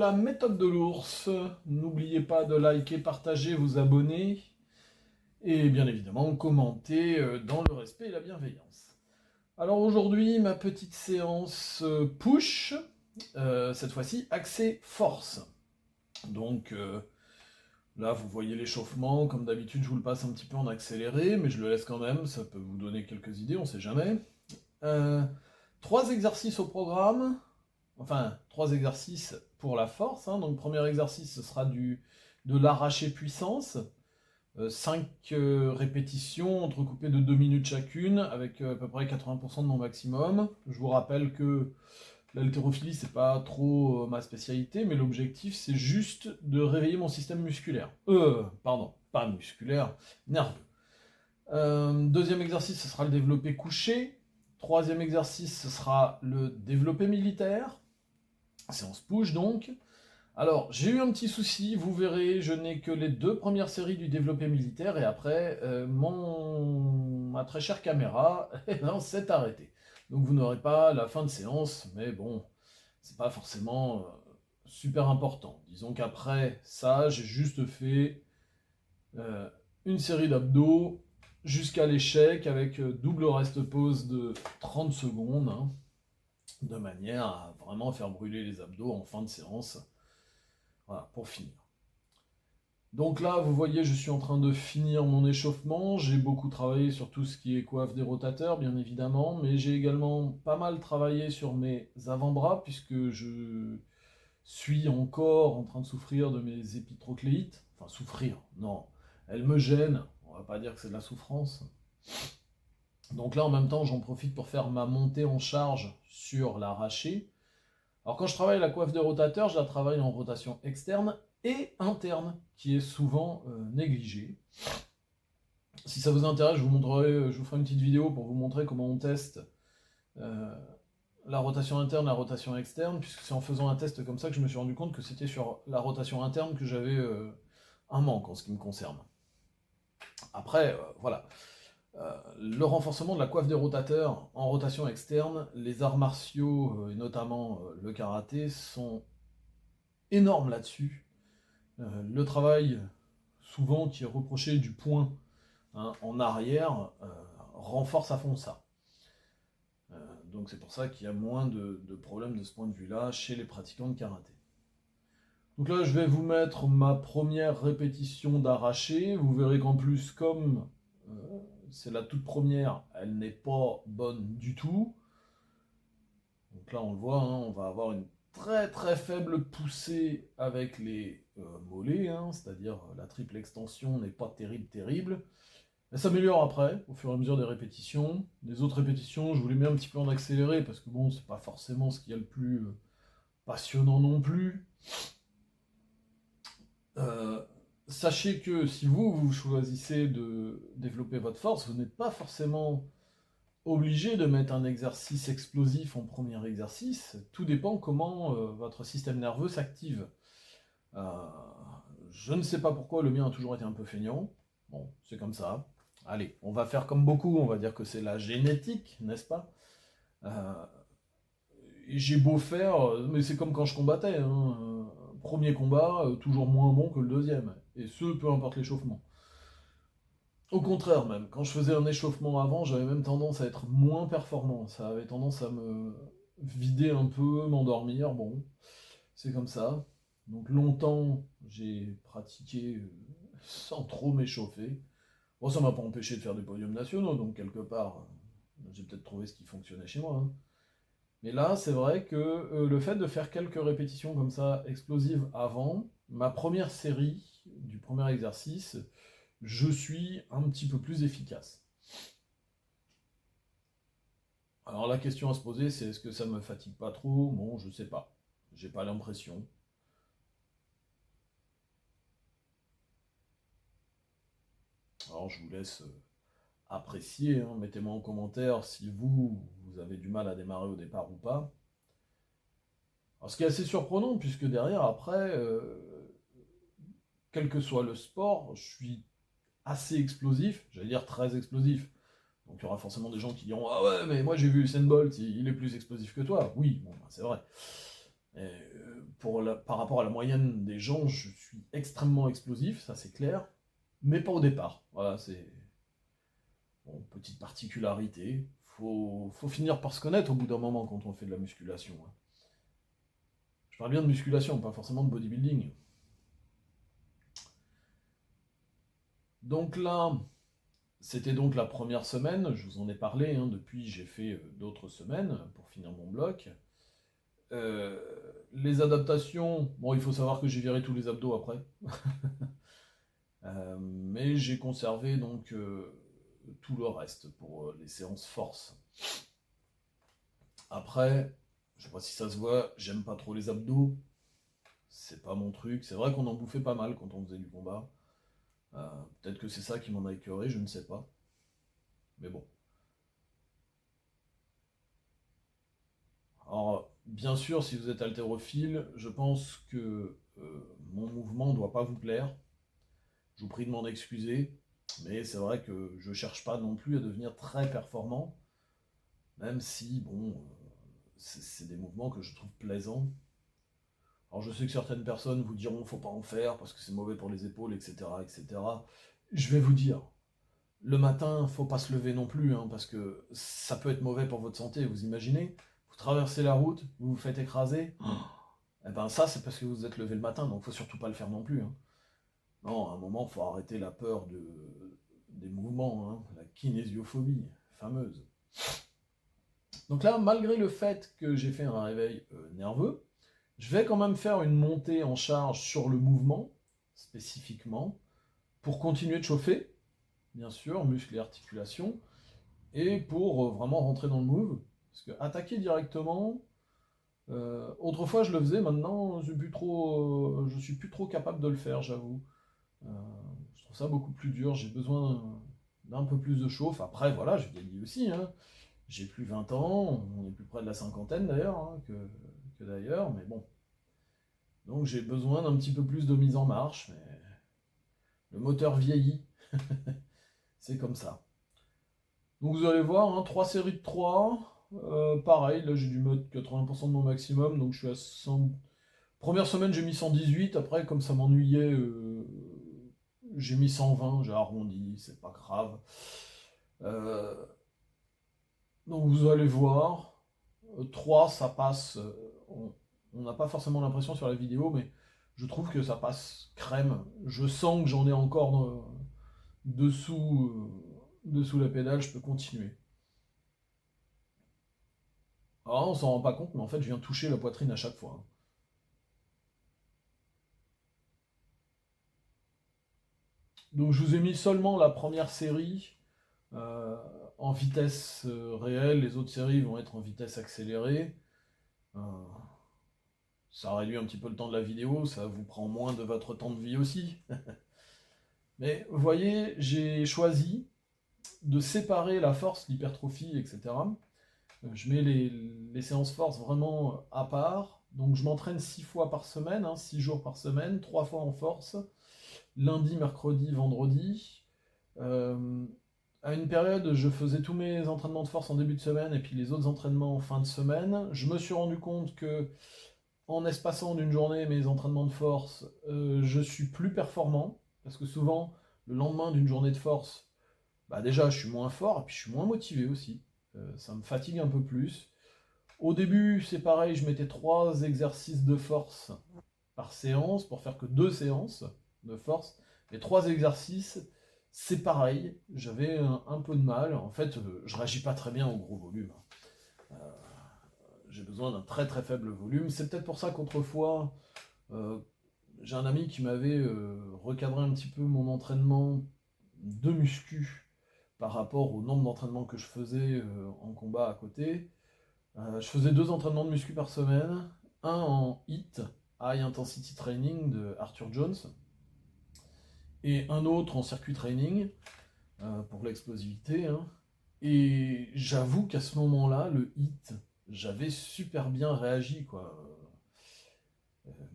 la méthode de l'ours. N'oubliez pas de liker, partager, vous abonner et bien évidemment commenter dans le respect et la bienveillance. Alors aujourd'hui, ma petite séance push, cette fois-ci axée force. Donc là, vous voyez l'échauffement, comme d'habitude, je vous le passe un petit peu en accéléré, mais je le laisse quand même, ça peut vous donner quelques idées, on sait jamais. 3 exercices au programme. Enfin, 3 exercices pour la force. Donc, premier exercice, ce sera de l'arraché puissance. 5 répétitions entrecoupées de 2 minutes chacune, avec à peu près 80% de mon maximum. Je vous rappelle que l'haltérophilie, c'est pas trop ma spécialité, mais l'objectif, c'est juste de réveiller mon système musculaire. Pardon, pas musculaire, nerveux. Deuxième exercice, ce sera le développé couché. Troisième exercice, ce sera le développé militaire. Séance push donc. Alors, j'ai eu un petit souci, vous verrez, je n'ai que les 2 premières séries du développé militaire, et après, ma très chère caméra s'est arrêtée. Donc vous n'aurez pas la fin de séance, mais bon, c'est pas forcément super important. Disons qu'après ça, j'ai juste fait une série d'abdos jusqu'à l'échec, avec double rest pause de 30 secondes, de manière à vraiment faire brûler les abdos en fin de séance. Voilà, pour finir. Donc là, vous voyez, je suis en train de finir mon échauffement. J'ai beaucoup travaillé sur tout ce qui est coiffe des rotateurs, bien évidemment, mais j'ai également pas mal travaillé sur mes avant-bras, puisque je suis encore en train de souffrir de mes épitrocléites. Enfin, souffrir, non. Elles me gênent, on va pas dire que c'est de la souffrance. Donc là, en même temps, j'en profite pour faire ma montée en charge sur l'arraché. Alors quand je travaille la coiffe de rotateur, je la travaille en rotation externe et interne, qui est souvent négligée. Si ça vous intéresse, je vous ferai une petite vidéo pour vous montrer comment on teste la rotation interne, la rotation externe, puisque c'est en faisant un test comme ça que je me suis rendu compte que c'était sur la rotation interne que j'avais un manque en ce qui me concerne. Après, voilà. Le renforcement de la coiffe des rotateurs en rotation externe, les arts martiaux, et notamment le karaté, sont énormes là-dessus. Le travail, souvent, qui est reproché du point en arrière, renforce à fond ça. Donc c'est pour ça qu'il y a moins de problèmes de ce point de vue-là chez les pratiquants de karaté. Donc là, je vais vous mettre ma première répétition d'arraché. Vous verrez qu'en plus, comme c'est la toute première, elle n'est pas bonne du tout. Donc là, on le voit, on va avoir une très très faible poussée avec les mollets, c'est-à-dire la triple extension n'est pas terrible. Elle s'améliore après, au fur et à mesure des répétitions. Les autres répétitions, je vous les mets un petit peu en accéléré, parce que bon, c'est pas forcément ce qu'il y a le plus passionnant non plus. Sachez que si vous choisissez de développer votre force, vous n'êtes pas forcément obligé de mettre un exercice explosif en premier exercice. Tout dépend comment votre système nerveux s'active. Je ne sais pas pourquoi, le mien a toujours été un peu feignant. Bon, c'est comme ça. Allez, on va faire comme beaucoup, on va dire que c'est la génétique, n'est-ce pas? Et j'ai beau faire, mais c'est comme quand je combattais. Premier combat, toujours moins bon que le deuxième. Et ce, peu importe l'échauffement. Au contraire même, quand je faisais un échauffement avant, j'avais même tendance à être moins performant. Ça avait tendance à me vider un peu, m'endormir. Bon, c'est comme ça. Donc longtemps, j'ai pratiqué sans trop m'échauffer. Bon, ça m'a pas empêché de faire des podiums nationaux, donc quelque part, j'ai peut-être trouvé ce qui fonctionnait chez moi. Mais là, c'est vrai que le fait de faire quelques répétitions comme ça, explosives avant, ma première série du premier exercice, je suis un petit peu plus efficace. Alors la question à se poser, c'est est-ce que ça me fatigue pas trop? Bon, je sais pas. J'ai pas l'impression. Alors je vous laisse apprécier, mettez-moi en commentaire si vous avez du mal à démarrer au départ ou pas. Alors ce qui est assez surprenant, puisque derrière, après, quel que soit le sport, je suis assez explosif, j'allais dire très explosif. Donc il y aura forcément des gens qui diront « Ah ouais, mais moi j'ai vu Usain Bolt, il est plus explosif que toi. » Oui, bon, c'est vrai. Et, par rapport à la moyenne des gens, je suis extrêmement explosif, ça c'est clair, mais pas au départ. Voilà, c'est bon, petite particularité. Faut finir par se connaître au bout d'un moment quand on fait de la musculation, hein. Je parle bien de musculation, pas forcément de bodybuilding. Donc là, c'était donc la première semaine, je vous en ai parlé, hein, depuis j'ai fait d'autres semaines pour finir mon bloc. Euh, les adaptations, bon, il faut savoir que j'ai viré tous les abdos après. Mais j'ai conservé donc tout le reste pour les séances force. Après, je sais pas si ça se voit, j'aime pas trop les abdos. C'est pas mon truc. C'est vrai qu'on en bouffait pas mal quand on faisait du combat. Euh, Peut-être que c'est ça qui m'en a écœuré, je ne sais pas. Mais bon. Alors, bien sûr, si vous êtes haltérophile, je pense que mon mouvement ne doit pas vous plaire. Je vous prie de m'en excuser. Mais c'est vrai que je cherche pas non plus à devenir très performant. Même si, bon, c'est des mouvements que je trouve plaisants. Alors je sais que certaines personnes vous diront faut pas en faire parce que c'est mauvais pour les épaules, etc., etc. Je vais vous dire, le matin, faut pas se lever non plus, hein, parce que ça peut être mauvais pour votre santé. Vous imaginez, vous traversez la route, vous vous faites écraser. Eh ben ça, c'est parce que vous vous êtes levé le matin, donc faut surtout pas le faire non plus, hein. Non, à un moment, faut arrêter la peur des mouvements, hein, la kinésiophobie fameuse. Donc là, malgré le fait que j'ai fait un réveil nerveux, je vais quand même faire une montée en charge sur le mouvement, spécifiquement, pour continuer de chauffer, bien sûr, muscles et articulations, et pour vraiment rentrer dans le move. Parce que attaquer directement, autrefois je le faisais, maintenant je suis plus trop capable de le faire, j'avoue. Euh, je trouve ça beaucoup plus dur, j'ai besoin d'un peu plus de chauffe. Après, voilà, je vieillis aussi, hein. J'ai plus 20 ans, on est plus près de la cinquantaine d'ailleurs, hein, que d'ailleurs, mais bon. Donc j'ai besoin d'un petit peu plus de mise en marche, mais le moteur vieillit, c'est comme ça. Donc vous allez voir, hein, 3 séries de 3. Pareil, là j'ai dû mettre 80% de mon maximum, donc je suis à 100. Première semaine j'ai mis 118, après comme ça m'ennuyait, j'ai mis 120, j'ai arrondi, c'est pas grave. Euh, donc vous allez voir, 3 ça passe, on n'a pas forcément l'impression sur la vidéo, mais je trouve que ça passe crème. Je sens que j'en ai encore dessous la pédale, je peux continuer. Alors on s'en rend pas compte, mais en fait je viens toucher la poitrine à chaque fois, hein. Donc je vous ai mis seulement la première série euh, en vitesse réelle, les autres séries vont être en vitesse accélérée. Euh, Ça réduit un petit peu le temps de la vidéo, ça vous prend moins de votre temps de vie aussi. Mais vous voyez, j'ai choisi de séparer la force, l'hypertrophie, etc. Je mets les séances force vraiment à part. Donc je m'entraîne 6 fois par semaine, hein, 6 jours par semaine, 3 fois en force, lundi, mercredi, vendredi. Euh, à une période, je faisais tous mes entraînements de force en début de semaine et puis les autres entraînements en fin de semaine. Je me suis rendu compte que en espaçant d'une journée mes entraînements de force, je suis plus performant parce que souvent, le lendemain d'une journée de force, bah déjà je suis moins fort et puis je suis moins motivé aussi. Ça me fatigue un peu plus. Au début, c'est pareil, je mettais 3 exercices de force par séance pour faire que 2 séances de force. Les 3 exercices, c'est pareil, j'avais un peu de mal. En fait, je réagis pas très bien au gros volume. Euh, j'ai besoin d'un très très faible volume. C'est peut-être pour ça qu'autrefois, euh, j'ai un ami qui m'avait recadré un petit peu mon entraînement de muscu par rapport au nombre d'entraînements que je faisais en combat à côté. Je faisais 2 entraînements de muscu par semaine, un en HIIT, High Intensity Training de Arthur Jones, et un autre en circuit training pour l'explosivité, hein. Et j'avoue qu'à ce moment-là, le HIIT, j'avais super bien réagi, quoi.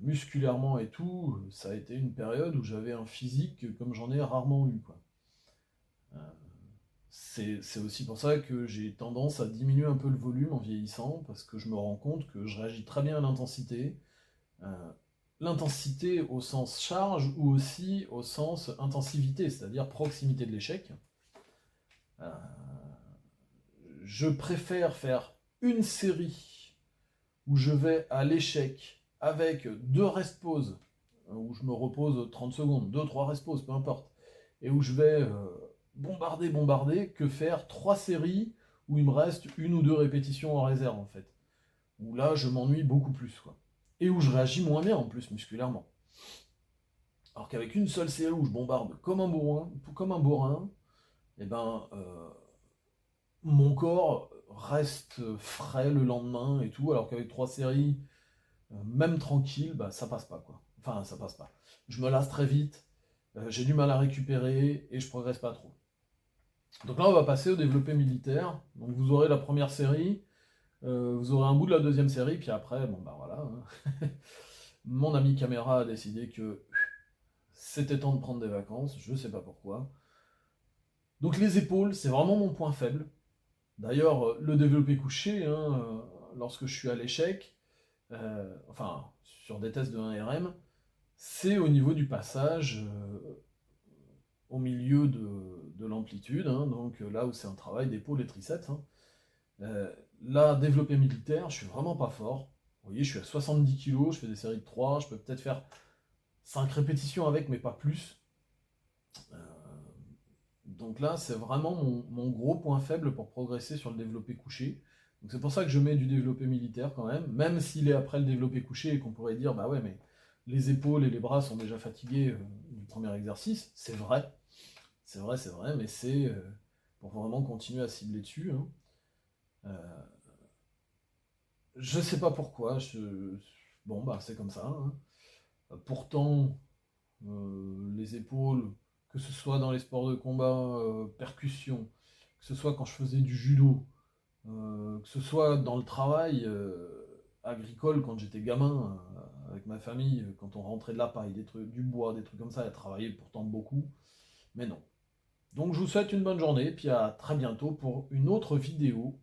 Musculairement et tout, ça a été une période où j'avais un physique comme j'en ai rarement eu, quoi. Euh, c'est aussi pour ça que j'ai tendance à diminuer un peu le volume en vieillissant, parce que je me rends compte que je réagis très bien à l'intensité. Euh, L'intensité au sens charge ou aussi au sens intensivité, c'est-à-dire proximité de l'échec. Euh, je préfère faire une série où je vais à l'échec avec 2 rest-pauses, où je me repose 30 secondes, 2-3 rest-pauses, peu importe, et où je vais bombarder, que faire 3 séries où il me reste 1 ou 2 répétitions en réserve, en fait. Où là, je m'ennuie beaucoup plus, quoi. Et où je réagis moins bien, en plus, musculairement. Alors qu'avec une seule série où je bombarde comme un bourrin, eh ben, mon corps reste frais le lendemain et tout, alors qu'avec 3 séries, même tranquille, bah, ça passe pas, quoi. Enfin, ça passe pas. Je me lasse très vite, j'ai du mal à récupérer et je progresse pas trop. Donc là, on va passer au développé militaire. Donc vous aurez la première série, vous aurez un bout de la deuxième série, puis après, bon bah voilà, hein. Mon ami caméra a décidé que c'était temps de prendre des vacances, je sais pas pourquoi. Donc les épaules, c'est vraiment mon point faible. D'ailleurs, le développé couché, hein, lorsque je suis à l'échec, enfin, sur des tests de 1RM, c'est au niveau du passage au milieu de l'amplitude, hein, donc là où c'est un travail d'épaule et triceps. Hein. Là, développé militaire, je suis vraiment pas fort. Vous voyez, je suis à 70 kg, je fais des séries de 3, je peux peut-être faire 5 répétitions avec, mais pas plus. Euh, donc là, c'est vraiment mon gros point faible pour progresser sur le développé couché. Donc c'est pour ça que je mets du développé militaire quand même s'il est après le développé couché et qu'on pourrait dire, bah ouais, mais les épaules et les bras sont déjà fatigués du premier exercice. C'est vrai, mais c'est pour vraiment continuer à cibler dessus. Hein. Euh, je sais pas pourquoi, bon bah c'est comme ça. Hein. Pourtant, les épaules, que ce soit dans les sports de combat, percussion, que ce soit quand je faisais du judo, que ce soit dans le travail agricole quand j'étais gamin, avec ma famille, quand on rentrait de la paille, des trucs, du bois, des trucs comme ça, et travaillait pourtant beaucoup, mais non. Donc je vous souhaite une bonne journée, puis à très bientôt pour une autre vidéo